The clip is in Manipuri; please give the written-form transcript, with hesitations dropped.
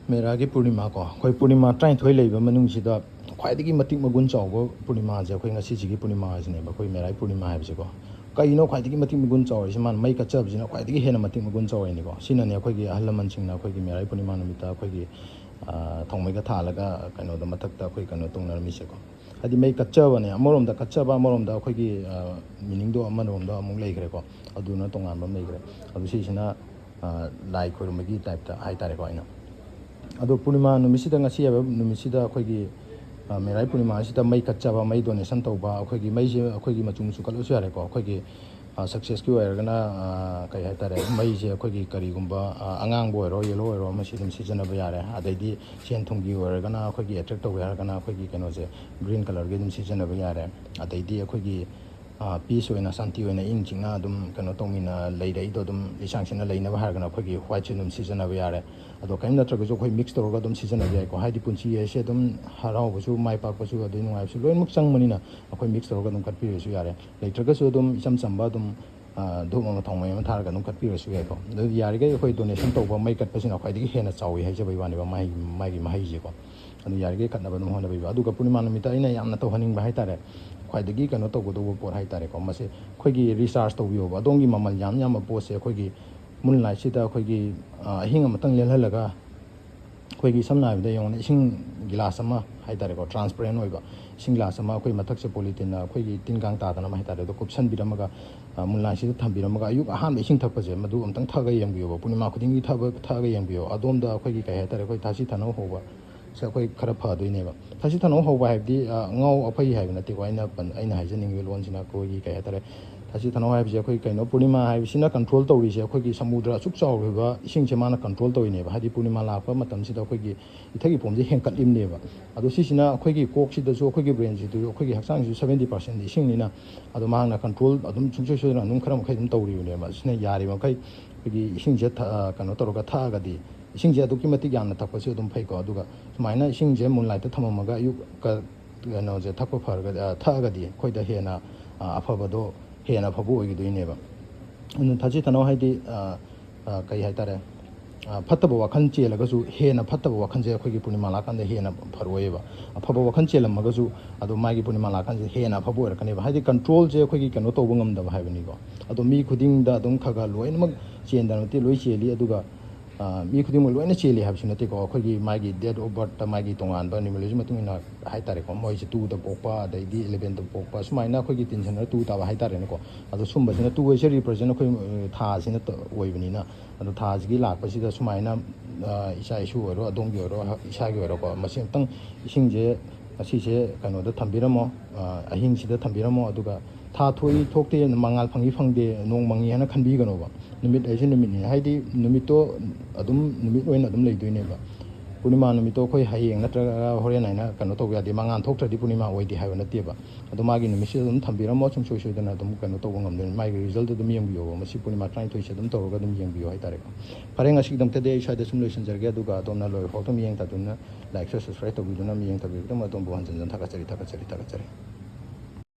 ꯃꯦꯔꯥꯒꯤ ꯄꯨꯔꯅꯤꯃꯥ ꯀꯣ ꯑꯩꯈꯣꯏ ꯄꯨꯔꯅꯤꯃꯥ 23 ꯂꯩꯕ ꯃꯅꯨꯡꯁꯤꯗ ꯈ꯭ꯋꯥꯏꯗꯒꯤ ꯃꯇꯤꯛ ꯃꯒꯨꯟ ꯆꯥꯎꯕ ꯄꯨꯔꯅꯤꯃꯥꯁꯦ ꯑꯩꯈꯣꯏ ꯉꯁꯤꯁꯤꯒꯤ ꯄꯨꯔꯅꯤꯃꯥ ꯍꯥꯏꯁꯤꯅꯦꯕ ꯑꯩꯈꯣꯏ ꯃꯦꯔꯥꯒꯤ ꯄꯨꯔꯅꯤꯃꯥ ꯍꯥꯏꯕꯁꯤꯀꯣ ꯀꯩꯅꯣ ꯈ꯭ꯋꯥꯏꯗꯒꯤ ꯃꯇꯤꯛ ꯃꯒꯨꯟ ꯆꯥꯎꯔꯤꯁꯤ ꯃꯥꯅ ꯃꯩ ꯀꯠꯆꯕꯁꯤꯅ ꯈ꯭ꯋꯥꯏꯗꯒꯤ ꯍꯦꯟꯅ ꯃꯇꯤꯛ ꯃꯒꯨꯟ ꯆꯥꯎꯔꯤꯅꯤꯀꯣ ꯁꯤꯅꯅꯦ ꯑꯩꯈꯣꯏꯒꯤ ꯑꯍꯜ ꯂꯃꯟꯁꯤꯡꯅ ꯑꯩꯈꯣꯏꯒꯤ ꯃꯦꯔꯥꯒꯤ ꯄꯨꯔꯅꯤꯃꯥ ꯅꯨꯃꯤꯠꯇ ꯑꯩꯈꯣꯏꯒꯤ ꯊꯥꯎꯃꯩꯒ ꯊꯥꯜꯂꯒ ꯀꯩꯅꯣꯗ ꯃꯊꯛꯇ ꯑꯩꯈꯣꯏ ꯀꯩꯅꯣ ꯇꯧꯅꯔꯝꯃꯤꯁꯦꯀꯣ ꯍꯥꯏꯗꯤ ꯃꯩ ꯀꯠꯆꯕꯅꯦ ꯑꯃꯔꯣꯝꯗ ꯀꯠꯆꯕ ꯑꯃꯔꯣꯝꯗ ꯑꯩꯈꯣꯏꯒꯤ ꯃꯤꯅꯤꯡꯗꯣ ꯑꯃꯔꯣꯝꯗ ꯑꯃꯨꯛ ꯂꯩꯈ꯭ꯔꯦꯀꯣ ꯑꯗꯨꯅ ꯇꯣꯉꯥꯟꯕ ꯑꯃ ꯂꯩꯈ꯭ꯔꯦ ꯑꯗꯨ ꯁꯤꯁꯤꯅ ꯂꯥꯏ ꯈꯣꯏꯔꯨꯝꯕꯒꯤ ꯇꯥꯏꯞꯇ ꯍꯥꯏꯇꯥꯔꯦꯀꯣ ꯑꯩꯅ ꯑꯗꯣ ꯄꯨꯔꯅꯤꯃꯥ ꯅꯨꯃꯤꯠꯁꯤꯗ ꯉꯁꯤ ꯍꯥꯏꯕ ꯅꯨꯃꯤꯠꯁꯤꯗ ꯑꯩꯈꯣꯏꯒꯤ ꯃꯦꯔꯥꯒꯤ ꯄꯨꯔꯅꯤꯃꯥ ꯑꯁꯤꯗ ꯃꯩ ꯀꯠꯆꯕ ꯃꯩ ꯗꯣꯅꯦꯁꯟ ꯇꯧꯕ ꯑꯩꯈꯣꯏꯒꯤ ꯃꯩꯁꯦ ꯑꯩꯈꯣꯏꯒꯤ ꯃꯆꯨ ꯃꯆꯨ ꯀꯠꯂꯁꯨ ꯌꯥꯔꯦꯀꯣ ꯑꯩꯈꯣꯏꯒꯤ ꯁꯛꯁꯦꯁꯀꯤ ꯑꯣꯏꯔꯒꯅ ꯀꯩ ꯍꯥꯏꯇꯥꯔꯦ ꯃꯩꯁꯦ ꯑꯩꯈꯣꯏꯒꯤ ꯀꯔꯤꯒꯨꯝꯕ ꯑꯉꯥꯡꯕ ꯑꯣꯏꯔꯣ ꯌꯦꯜꯂꯣ ꯑꯣꯏꯔꯣ ꯃꯁꯤ ꯑꯗꯨꯝ ꯁꯤꯖꯤꯟꯅꯕ ꯌꯥꯔꯦ ꯑꯗꯩꯗꯤ ꯁꯦꯟ ꯊꯨꯝꯒꯤ ꯑꯣꯏꯔꯒꯅ ꯑꯩꯈꯣꯏꯒꯤ ꯑꯦꯇ꯭ꯔꯦꯛ ꯇꯧꯒꯦ ꯍꯥꯏꯔꯒꯅ ꯑꯩꯈꯣꯏꯒꯤ ꯀꯩꯅꯣꯁꯦ ꯒ꯭ꯔꯤꯟ ꯀꯂꯔꯒꯤ ꯑꯗꯨꯝ ꯁꯤꯖꯤꯟꯅꯕ ꯌꯥꯔꯦ ꯑꯗꯩꯗꯤ ꯑꯩꯈꯣꯏꯒꯤ ꯄꯤꯁ ꯑꯣꯏꯅ ꯁꯥꯟꯇꯤ ꯑꯣꯏꯅ ꯏꯪ ꯆꯤꯛꯅ ꯑꯗꯨꯝ ꯀꯩꯅꯣ ꯇꯧꯃꯤꯟꯅ ꯂꯩꯔꯛꯏꯗꯣ ꯑꯗꯨꯝ ꯂꯤꯁꯥꯡꯁꯤꯟꯅ ꯂꯩꯅꯕ ꯍꯥꯏꯔꯒꯅ ꯑꯩꯈꯣꯏꯒꯤ ꯋꯥꯏꯠꯁꯦ ꯑꯗꯨꯝ ꯁꯤꯖꯤꯟꯅꯕ ꯌꯥꯔꯦ ꯑꯗꯣ ꯀꯔꯤꯝ ꯅꯠꯇ꯭ꯔꯒꯁꯨ ꯑꯩꯈꯣꯏ ꯃꯤꯛꯁ ꯇꯧꯔꯒ ꯑꯗꯨꯝ ꯁꯤꯖꯤꯟꯅꯕ ꯌꯥꯏꯀꯣ ꯍꯥꯏꯗꯤ ꯄꯨꯟꯁꯤ ꯍꯥꯏꯁꯦ ꯑꯗꯨꯝ ꯍꯔꯥꯎꯕꯁꯨ ꯃꯥꯏ ꯄꯥꯛꯄꯁꯨ ꯑꯗꯩ ꯅꯨꯡꯉꯥꯏꯕꯁꯨ ꯂꯣꯏꯅꯃꯛ ꯆꯪꯕꯅꯤ나 ꯑꯩꯈꯣꯏ ꯃꯤꯛꯁ ꯇꯧꯔꯒ ꯑꯗꯨꯝ ꯀꯠꯄꯤꯔꯁꯨ ꯌꯥꯔꯦ ꯂꯩꯇ꯭ꯔꯒꯁꯨ ꯑꯗꯨꯝ ꯏꯆꯝ ꯆꯝꯕ ꯑꯗꯨꯝ ꯙꯨꯞ ꯑꯃ ꯊꯥꯎꯃꯩ ꯑꯃ ꯊꯥꯔꯒ ꯑꯗꯨꯝ ꯀꯠꯄꯤꯔꯁꯨ ꯌꯥꯏꯀꯣ ꯑꯗꯨ ꯌꯥꯔꯤꯈꯩ ꯑꯩꯈꯣꯏ ꯗꯣꯅꯦꯁꯟ ꯇꯧꯕ ꯃꯩ ꯀꯠꯄꯁꯤꯅ ꯈ꯭ꯋꯥꯏꯗꯒꯤ ꯍꯦꯟꯅ ꯆꯥꯎꯋꯤ ꯍꯥꯏꯖꯕꯒꯤ ꯋꯥꯅꯦꯕ ꯃꯥꯒꯤ ꯃꯍꯩꯁꯦꯀꯣ ꯑꯗꯨ ꯌꯥꯔꯤꯈꯩ ꯀꯠꯅꯕ ꯑꯗꯨꯝ ꯍꯣꯠꯅꯕꯤꯕ ꯑꯗꯨꯒ ꯄꯨꯔꯅꯤꯃꯥ ꯅꯨꯃꯤꯠꯇ ꯑꯩꯅ ꯌꯥꯝꯅ ꯇꯧꯍꯟꯅꯤꯡꯕ ꯍꯥꯏꯇꯥꯔꯦ ꯈ꯭ꯋꯥꯏꯗꯒꯤ ꯀꯩꯅꯣ ꯇꯧꯒꯗꯧꯕ ꯄꯣꯠ ꯍꯥꯏꯇꯥꯔꯦꯀꯣ ꯃꯁꯤ ꯑꯩꯈꯣꯏꯒꯤ ꯔꯤꯆꯥꯔꯖ ꯇꯧꯕꯤꯌꯣꯕ ꯑꯗꯣꯝꯒꯤ ꯃꯃꯜ ꯌꯥꯝꯕ ꯄꯣꯠꯁꯦ ꯑꯩꯈꯣꯏꯒꯤ ꯃꯨꯟ ꯂꯥꯏꯠꯁꯤꯗ ꯑꯩꯈꯣꯏꯒꯤ ꯑꯍꯤꯡ ꯑꯃꯇꯪ ꯂꯦꯜꯍꯜꯂꯒ ꯑꯩꯈꯣꯏꯒꯤ ꯁꯝꯅ ꯍꯥꯏꯔꯕꯗ ꯌꯦꯡꯉꯣꯅꯦ ꯏꯁꯤꯡ ꯒꯤꯂꯥꯁ ꯑꯃ ꯍꯥꯏꯇꯥꯔꯦꯀꯣ ꯇ꯭ꯔꯥꯟꯁꯄꯦꯔꯦꯟ ꯑꯣꯏꯕ ꯏꯁꯤꯡ ꯒꯤꯂꯥꯁ ꯑꯃ ꯑꯩꯈꯣꯏ ꯃꯊꯛꯁꯦ ꯄꯣꯂꯤꯇꯤꯟꯅ ꯑꯩꯈꯣꯏꯒꯤ ꯇꯤꯟ ꯀꯥꯡ ꯇꯥꯗꯅꯕ ꯍꯥꯏꯇꯥꯔꯦ ꯑꯗꯣ ꯀꯨꯞꯁꯟꯕꯤꯔꯝꯃꯒ ꯃꯨꯟꯂꯥꯏꯠꯁꯤꯗ ꯊꯝꯕꯤꯔꯝꯃꯒ ꯑꯌꯨꯛ ꯑꯍꯥꯟꯕ ꯏꯁꯤꯡ ꯊꯛꯄꯁꯦ ꯃꯗꯨ ꯑꯃꯨꯛꯇꯪ ꯊꯛꯑꯒ ꯌꯦꯡꯕꯤꯌꯣꯕ ꯄꯨꯔꯅꯤꯃꯥ ꯈꯨꯗꯤꯡꯒꯤ ꯊꯛꯑꯒ ꯌꯦꯡꯕꯤꯌꯣ ꯑꯗꯣꯝꯗ ꯑꯩꯈꯣꯏꯒꯤ ꯀꯩ ꯍꯥꯏꯇꯥꯔꯦ ꯑꯩꯈꯣꯏ ꯊꯥꯁꯤ ꯊꯅꯧ ꯍꯧꯕ ꯁꯦ ꯑꯩꯈꯣꯏ ꯈꯔ ꯐꯗꯣꯏꯅꯦꯕ ꯊꯥꯁꯤ ꯊꯅꯧ ꯍꯧꯕ ꯍꯥꯏꯕꯗꯤ ꯑꯉꯥꯎ ꯑꯐꯩ ꯍꯥꯏꯕ ꯅꯠꯇꯦꯀꯣ ꯑꯩꯅ ꯍꯥꯏꯖꯅꯤꯡꯉꯤꯕ ꯂꯣꯟꯁꯤꯅ ꯑꯩꯈꯣꯏꯒꯤ ꯀꯩ ꯍꯥꯏꯇꯥꯔꯦ ꯊꯥꯁꯤ ꯊꯅꯧ ꯍꯥꯏꯕꯁꯦ ꯑꯩꯈꯣꯏ ꯀꯩꯅꯣ ꯄꯨꯔꯅꯤꯃꯥ ꯍꯥꯏꯕꯁꯤꯅ ꯀꯟꯇ꯭ꯔꯣꯜ ꯇꯧꯔꯤꯁꯦ ꯑꯩꯈꯣꯏꯒꯤ ꯁꯃꯨꯗ꯭ꯔ ꯑꯁꯨꯛ ꯆꯥꯎꯔꯤꯕ ꯏꯁꯤꯡꯁꯦ ꯃꯥꯅ ꯀꯟꯇ꯭ꯔꯣꯜ ꯇꯧꯔꯤꯅꯦꯕ ꯍꯥꯏꯗꯤ ꯄꯨꯔꯅꯤꯃꯥ ꯂꯥꯛꯄ ꯃꯇꯝꯁꯤꯗ ꯑꯩꯈꯣꯏꯒꯤ ꯏꯊꯒꯤ ꯄꯣꯝꯁꯦ ꯍꯦꯟꯀꯠꯂꯤꯕꯅꯦꯕ ꯑꯗꯣ ꯁꯤꯁꯤꯅ ꯑꯩꯈꯣꯏꯒꯤ ꯀꯣꯛꯁꯤꯗꯁꯨ ꯑꯩꯈꯣꯏꯒꯤ ꯕ꯭ꯔꯦꯟꯁꯤꯗꯁꯨ ꯑꯩꯈꯣꯏꯒꯤ ꯍꯛꯆꯥꯡꯁꯤꯁꯨ 70% ꯏꯁꯤꯡꯅꯤꯅ ꯑꯗꯣ ꯃꯍꯥꯛꯅ ꯀꯟꯇ꯭ꯔꯣꯜ ꯑꯗꯨꯝ ꯁꯨꯡꯁꯣꯏ ꯁꯣꯏꯗꯅ ꯑꯗꯨꯝ ꯈꯔ ꯃꯈꯩ ꯑꯗꯨꯝ ꯇꯧꯔꯤꯕꯅꯦꯕ ꯑꯁꯤꯅ ꯌꯥꯔꯤꯕ ꯃꯈꯩ ꯑꯩꯈꯣꯏꯒꯤ ꯏꯁꯤꯡꯁꯦ ꯀꯩꯅꯣ ꯇꯧꯔꯒ ꯊꯛꯑꯒꯗꯤ ꯏꯁꯤꯡꯁꯦ ꯑꯗꯨꯛꯀꯤ ꯃꯇꯤꯛ ꯌꯥꯝꯅ ꯊꯛꯄꯁꯨ ꯑꯗꯨꯝ ꯐꯩꯀꯣ ꯑꯗꯨꯒ ꯁꯨꯃꯥꯏꯅ ꯏꯁꯤꯡꯁꯦ ꯃꯨꯟꯂꯥꯏꯠꯇ ꯊꯝꯃꯝꯃꯒ ꯑꯌꯨꯛꯀ ꯀꯩꯅꯣꯁꯦ ꯊꯛꯑꯒꯗꯤ ꯑꯩꯈꯣꯏꯗ ꯍꯦꯟꯅ ꯑꯐꯕꯗꯣ ꯍꯦꯟꯅ ꯑꯐꯕ ꯑꯣꯏꯒꯗꯣꯏꯅꯦꯕ ꯑꯗꯨꯅ ꯊꯥꯁꯤ ꯊꯅꯧ ꯍꯥꯏꯗꯤ ꯀꯩ ꯍꯥꯏꯇꯥꯔꯦ ꯐꯠꯇꯕ ꯋꯥꯈꯜ ꯆꯦꯜꯂꯒꯁꯨ ꯍꯦꯟꯅ ꯐꯠꯇꯕ ꯋꯥꯈꯜꯁꯦ ꯑꯩꯈꯣꯏꯒꯤ ꯄꯨꯔꯅꯤꯃꯥ ꯂꯥꯛꯀꯥꯟꯗ ꯍꯦꯟꯅ ꯐꯔꯛꯑꯣꯏꯕ ꯑꯐꯕ ꯋꯥꯈꯜ ꯆꯦꯜꯂꯝꯃꯒꯁꯨ ꯑꯗꯣ ꯃꯥꯒꯤ ꯄꯨꯔꯅꯤꯃꯥ ꯂꯥꯛꯀꯥꯟꯁꯦ ꯍꯦꯟꯅ ꯑꯐꯕ ꯑꯣꯏꯔꯛꯀꯅꯦꯕ ꯍꯥꯏꯗꯤ ꯀꯟꯇ꯭ꯔꯣꯜꯁꯦ ꯑꯩꯈꯣꯏꯒꯤ ꯀꯩꯅꯣ ꯇꯧꯕ ꯉꯝꯗꯕ ꯍꯥꯏꯕꯅꯤꯀꯣ ꯑꯗꯣ ꯃꯤ ꯈꯨꯗꯤꯡꯗ ꯑꯗꯨꯝ ꯈꯔ ꯂꯣꯏꯅꯃꯛ ꯆꯦꯟꯗꯅ ꯅꯠꯇꯦ ꯂꯣꯏ ꯆꯦꯜꯂꯤ ꯑꯗꯨꯒ ꯃꯤ ꯈꯨꯗꯤꯡꯃꯛ ꯂꯣꯏꯅ ꯆꯦꯜꯂꯤ ꯍꯥꯏꯕꯁꯨ ꯅꯠꯇꯦꯀꯣ ꯑꯩꯈꯣꯏꯒꯤ ꯃꯥꯒꯤ ꯗꯦꯠ ꯑꯣꯐ ꯕꯔꯠꯇ ꯃꯥꯒꯤ ꯇꯣꯉꯥꯟꯕ ꯅ꯭ꯌꯨꯃꯔꯣꯂꯣꯖꯤ ꯃꯇꯨꯡ ꯏꯟꯅ ꯍꯥꯏꯇꯥꯔꯦꯀꯣ ꯃꯣꯏꯁꯦ 2ꯗ ꯄꯣꯛꯄ ꯑꯗꯩꯗꯤ 11ꯗ ꯄꯣꯛꯄ ꯁꯨꯃꯥꯏꯅ ꯑꯩꯈꯣꯏꯒꯤ ꯇꯤꯟꯁꯟꯅꯔ 2 ꯇꯥꯕ ꯍꯥꯏꯇꯥꯔꯦꯅꯦꯀꯣ ꯑꯗꯣ ꯁꯨꯝꯕꯁꯤꯅ 2 ꯍꯥꯏꯁꯦ ꯔꯤꯄ꯭ꯔꯖꯦꯟ ꯑꯩꯈꯣꯏ ꯊꯥꯁꯤꯅ ꯑꯣꯏꯕꯅꯤꯅ ꯑꯗꯣ ꯊꯥꯁꯤꯒꯤ ꯂꯥꯛꯄꯁꯤꯗ ꯁꯨꯃꯥꯏꯅ ꯏꯆꯥ ꯏꯁꯨ ꯑꯣꯏꯔꯣ ꯑꯗꯣꯝꯒꯤ ꯑꯣꯏꯔꯣ ꯏꯁꯥꯒꯤ ꯑꯣꯏꯔꯣꯀꯣ ꯃꯁꯤ ꯑꯃꯨꯛꯇꯪ ꯏꯁꯤꯡꯁꯦ ꯑꯁꯤꯁꯦ ꯀꯩꯅꯣꯗ ꯊꯝꯕꯤꯔꯝꯃꯣ ꯑꯍꯤꯡꯁꯤꯗ ꯊꯝꯕꯤꯔꯝꯃꯣ ꯑꯗꯨꯒ ꯊꯥ ꯊꯣꯛꯏ ꯊꯣꯛꯇꯦ ꯃꯉꯥꯜ ꯐꯪꯏ ꯐꯪꯗꯦ ꯅꯣꯡ ꯃꯪꯉꯤ ꯍꯥꯏꯅ ꯈꯟꯕꯤꯒꯅꯣꯕ ꯅꯨꯃꯤꯠ ꯍꯥꯏꯁꯦ ꯅꯨꯃꯤꯠꯅꯤ ꯍꯥꯏꯗꯤ ꯅꯨꯃꯤꯠꯇꯣ ꯑꯗꯨꯝ ꯅꯨꯃꯤꯠ ꯑꯣꯏꯅ ꯑꯗꯨꯝ ꯂꯩꯗꯣꯏꯅꯦꯕ ꯄꯨꯔꯅꯤꯃꯥ ꯅꯨꯃꯤꯠꯇꯣ ꯑꯩꯈꯣꯏ ꯍꯌꯦꯡ ꯅꯠꯇ꯭ꯔꯒ ꯍꯣꯔꯦꯟ ꯍꯥꯏꯅ ꯀꯩꯅꯣ ꯇꯧꯕ ꯌꯥꯗꯦ ꯃꯉꯥꯜ ꯊꯣꯛꯇ꯭ꯔꯗꯤ ꯄꯨꯔꯅꯤꯃꯥ ꯑꯣꯏꯗꯦ ꯍꯥꯏꯕ ꯅꯠꯇꯦꯕ ꯑꯗꯣ ꯃꯥꯒꯤ ꯅꯨꯃꯤꯠꯁꯤꯗ ꯑꯗꯨꯝ ꯊꯝꯕꯤꯔꯝꯃꯣ ꯁꯨꯡꯁꯣꯏ ꯁꯣꯏꯗꯅ ꯑꯗꯨꯝ ꯀꯩꯅꯣ ꯇꯧꯕ ꯉꯝꯗꯣꯏꯅꯤ ꯃꯥꯒꯤ ꯔꯤꯖꯜꯇꯣ ꯑꯗꯨꯝ ꯌꯦꯡꯕꯤꯌꯣꯕ ꯃꯁꯤ ꯄꯨꯔꯅꯤꯃꯥ 23ꯁꯦ ꯑꯗꯨꯝ ꯇꯧꯔꯒ ꯑꯗꯨꯝ ꯌꯦꯡꯕꯤꯌꯣ ꯍꯥꯏꯇꯥꯔꯦꯀꯣ ꯐꯔꯦ ꯉꯁꯤꯒꯤꯗꯃꯛꯇꯗꯤ ꯑꯩ ꯁ꯭ꯋꯥꯏꯗ ꯁꯨꯝ ꯂꯣꯏꯁꯤꯟꯖꯔꯒꯦ ꯑꯗꯨꯒ ꯑꯗꯣꯝꯅ ꯂꯣꯏꯐꯥꯎꯗ ꯃꯤꯠꯌꯦꯡ ꯇꯥꯗꯨꯅ ꯂꯥꯏꯛꯁꯨ ꯁꯕꯁꯀ꯭ꯔꯥꯏꯕ ꯇꯧꯕꯤꯗꯨꯅ ꯃꯤꯠꯌꯦꯡ ꯇꯥꯕꯤꯕꯒꯤꯗꯃꯛ ꯑꯗꯣꯝꯕꯨ ꯍꯟꯖꯤꯟ ꯊꯥꯒꯠꯆꯔꯤ